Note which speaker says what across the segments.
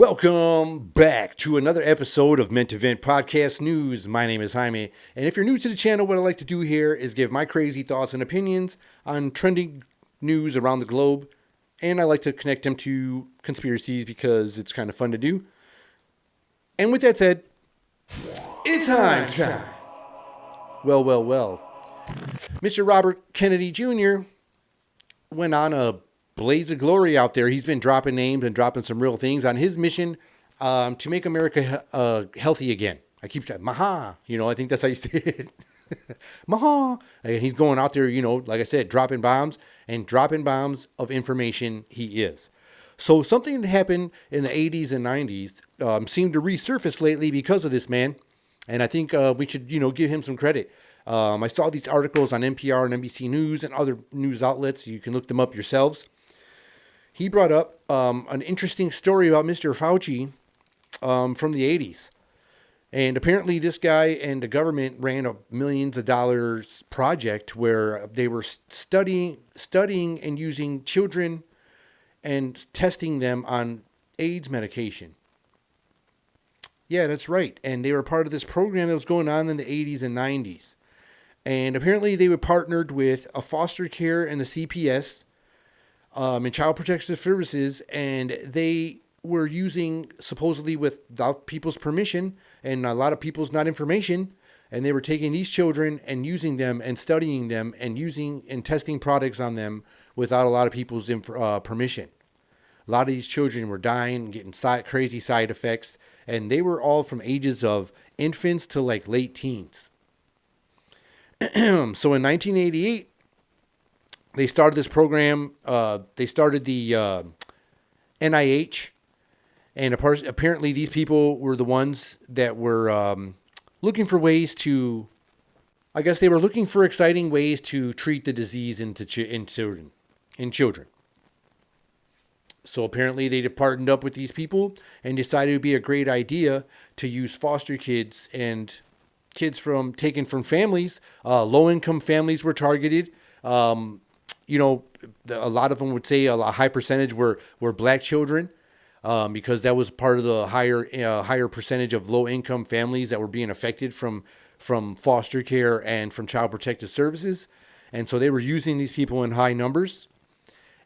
Speaker 1: Welcome back to another episode of Meant to Vent Podcast News. My name is Jaime, and if you're new to the channel, what I like to do here is give my crazy thoughts and opinions on trending news around the globe, and I like to connect them to conspiracies because it's kind of fun to do. And with that said, it's time. Well. Mr. Robert Kennedy Jr. went on a blaze of glory out there. He's been dropping names and dropping some real things on his mission to make America healthy again. I keep saying, Maha. I think that's how you say it. Maha. And he's going out there, like I said, dropping bombs of information he is. So something that happened in the 80s and 90s seemed to resurface lately because of this man. And I think we should, give him some credit. I saw these articles on NPR and NBC News and other news outlets. You can look them up yourselves. He brought up an interesting story about Mr. Fauci from the 80s. And apparently this guy and the government ran a millions of dollars project where they were studying and using children and testing them on AIDS medication. Yeah, that's right. And they were part of this program that was going on in the 80s and 90s. And apparently they were partnered with a foster care and the CPS and Child Protective Services, and they were using, supposedly without people's permission and a lot of people's not information, and they were taking these children and using them and studying them and using and testing products on them without a lot of people's permission. A lot of these children were dying, getting crazy side effects, and they were all from ages of infants to like late teens. So in 1988, they started this program. They started the NIH, and apparently these people were the ones that were looking for ways to, I guess they were looking for exciting ways to treat the disease in children. So apparently they partnered up with these people and decided it would be a great idea to use foster kids and kids taken from families. Low-income families were targeted. A lot of them would say a high percentage were black children because that was part of the higher percentage of low-income families that were being affected from foster care and from Child Protective Services. And so they were using these people in high numbers.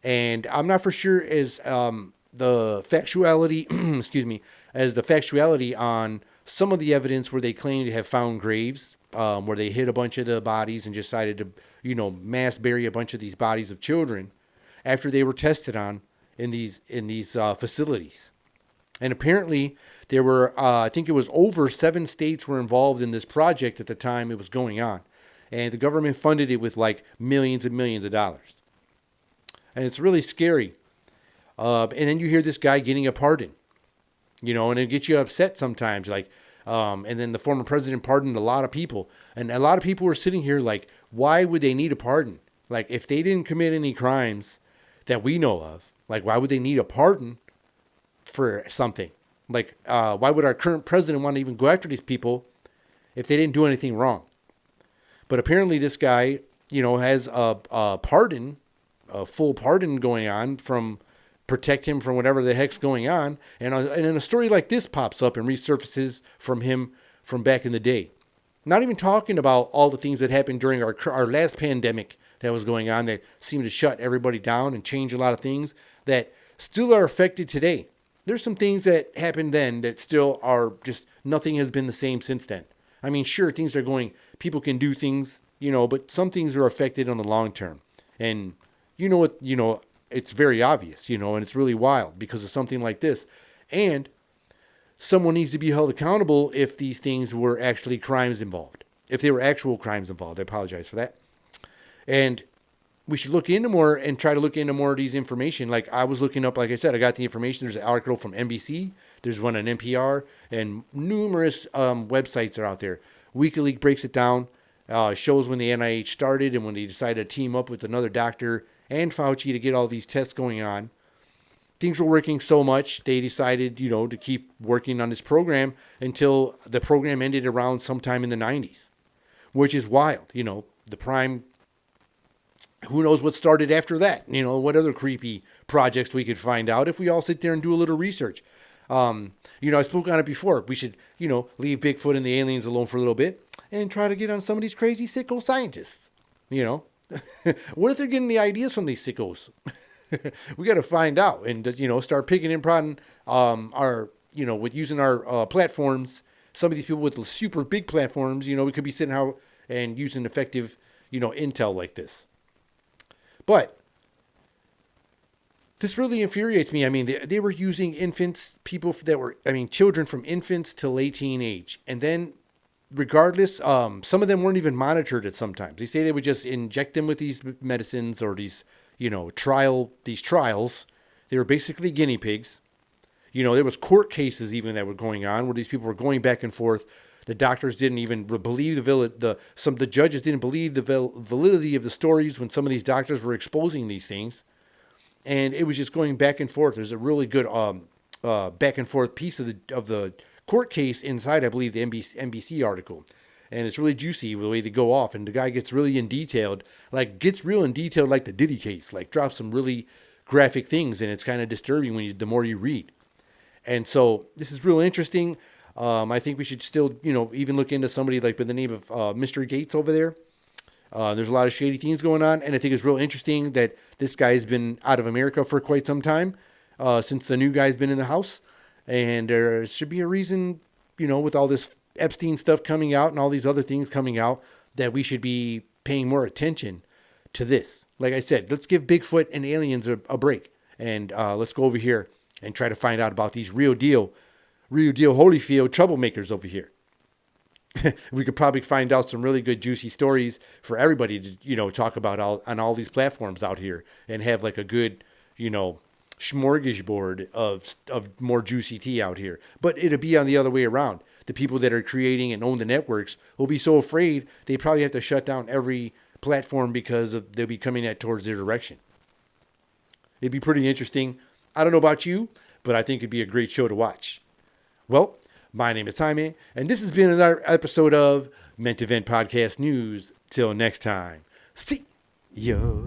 Speaker 1: And I'm not for sure as the factuality, on some of the evidence where they claim to have found graves, where they hid a bunch of the bodies and decided to, mass bury a bunch of these bodies of children after they were tested on in these facilities. And apparently there were, I think it was over 7 states were involved in this project at the time it was going on. And the government funded it with like millions and millions of dollars. And it's really scary. And then you hear this guy getting a pardon, and it gets you upset sometimes. And then the former president pardoned a lot of people. And a lot of people were sitting here like, why would they need a pardon? Like, if they didn't commit any crimes that we know of, like, why would they need a pardon for something? Like, why would our current president want to even go after these people if they didn't do anything wrong? But apparently this guy, has a pardon, a full pardon going on from protect him from whatever the heck's going on. And then a story like this pops up and resurfaces from him from back in the day. Not even talking about all the things that happened during our last pandemic that was going on that seemed to shut everybody down and change a lot of things that still are affected today. There's some things that happened then that still are just, nothing has been the same since then. I mean, sure, things are going, people can do things, but some things are affected on the long term. And it's very obvious, and it's really wild because of something like this. And someone needs to be held accountable if these things were actually crimes involved. If they were actual crimes involved. I apologize for that. And we should look into more and try to look into more of these information. Like I was looking up, like I said, I got the information. There's an article from NBC. There's one on NPR. And numerous websites are out there. WikiLeaks breaks it down. Shows when the NIH started and when they decided to team up with another doctor and Fauci to get all these tests going on. Things were working so much, they decided, to keep working on this program until the program ended around sometime in the 90s, which is wild. The prime, who knows what started after that? What other creepy projects we could find out if we all sit there and do a little research. I spoke on it before. We should, leave Bigfoot and the aliens alone for a little bit and try to get on some of these crazy sicko scientists. What if they're getting the ideas from these sickos? We got to find out and, start picking and prodding with using our platforms. Some of these people with the super big platforms, we could be sitting out and using effective, intel like this. But this really infuriates me. I mean, they were using children from infants to late age. And then regardless, some of them weren't even monitored at sometimes. They say they would just inject them with these medicines or these trials. They were basically guinea pigs. There was court cases even that were going on where these people were going back and forth. The doctors didn't even believe some of the judges didn't believe the validity of the stories when some of these doctors were exposing these things. And it was just going back and forth. There's a really good back and forth piece of the court case inside, I believe, the NBC article. And it's really juicy the way they go off. And the guy gets really gets real in detail like the Diddy case, like drops some really graphic things. And it's kind of disturbing the more you read. And so this is real interesting. I think we should still, even look into somebody like by the name of Mr. Gates over there. There's a lot of shady things going on. And I think it's real interesting that this guy's been out of America for quite some time, since the new guy's been in the house. And there should be a reason, with all this Epstein stuff coming out and all these other things coming out, that we should be paying more attention to this. Like I said, let's give Bigfoot and aliens a break. And let's go over here and try to find out about these real deal Holyfield troublemakers over here. We could probably find out some really good juicy stories for everybody to, talk about on all these platforms out here and have like a good, smorgasbord of more juicy tea out here. But it'll be on the other way around. The people that are creating and own the networks will be so afraid they probably have to shut down every platform because they'll be coming towards their direction. It'd be pretty interesting. I don't know about you, but I think it'd be a great show to watch. Well, my name is Jaime, and this has been another episode of Ment Event Podcast News. Till next time, see ya.